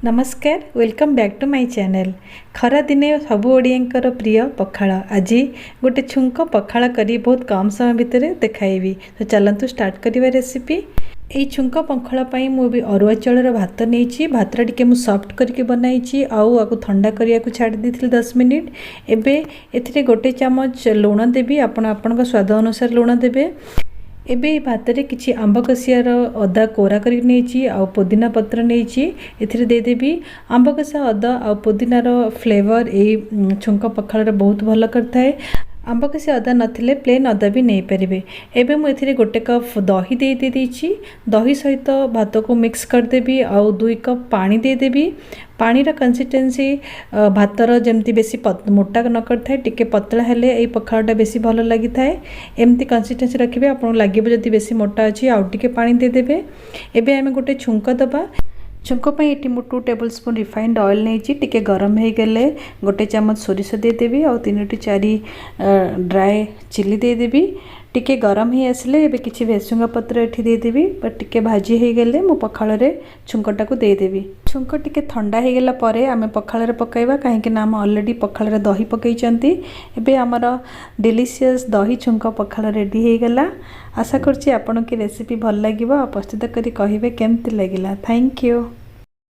नमस्कार welcome back to my channel. खरा दिने सबु ओडियांकर प्रिय पखाळ आज गोटे छुंक पखाळ करी बहुत कम समय भितर देखाइबी। तो चलतु स्टार्ट करिवा रेसिपी। यही छुंक पखाळ पई मु भी अरुआ चाउलर भात नहीं भात टिके मु सॉफ्ट करके बनाई आउ ठंडा करिया को छाड़ी देथिल 10 मिनिट। एबे एथिरे गोटे चमच लुण देबी, आपण आपनका स्वाद अनुसार लुण देबे। एबे भात रे किछि आंब कसियार अदा कोरा करी नेछि आ पुदीना पत्र नेछि एथिरे दे देबी। आंब कसा अदा आ पुदीनार फ्लेवर ए छुंक पखाळ रे बहुत भल करथाय। आंब कसी अदा नथिले प्लेन अदा भी नहीं पारे। एबे मु एथिरे गोटे कप दही दे देछि। दही सहित भात को मिक्स कर देबी आउ 2 कप पानी दे देबी। पानी कंसिस्टेंसी भातर जमती बेसी मोटा न करथाय, टिके पतला हेले ए पखाळटा बेसी भल लगी थाए। एमती कंसिस्टेंसी रखिबे, आपन लागिबो जदी बेसी मोटा अछि आउ टिके पानी दे देबे। एबे हमें गोटे छुंक दबा। छुंक पे ये 2 टेबल स्पून रिफाइंड ऑयल नहीं टिके गरम हो गले गोटे चमच सोरिष दे देबी और 3 टी 4 ड्राई चिली दे देबी। टिके गरम ही आसले एबे किछि भेसुंगा पत्र एठी दे देबी। पर टिके भाजी हो गले मु पखाळ रे छुंकटा को दे देबी। छुंक टिके ठंडा हो गला परे आमे पखाळ रे पकाइबा, काहे कि ना हम ऑलरेडी पखाळ रे दही पकई चंती। एबे हमर डिलीशियस दही छुंक पखाळ रेडी हो गला। आशा करछि आपन की रेसिपी भल लागिबो। प्रस्तुत करी कहिबे केमति लागिला। Thank you.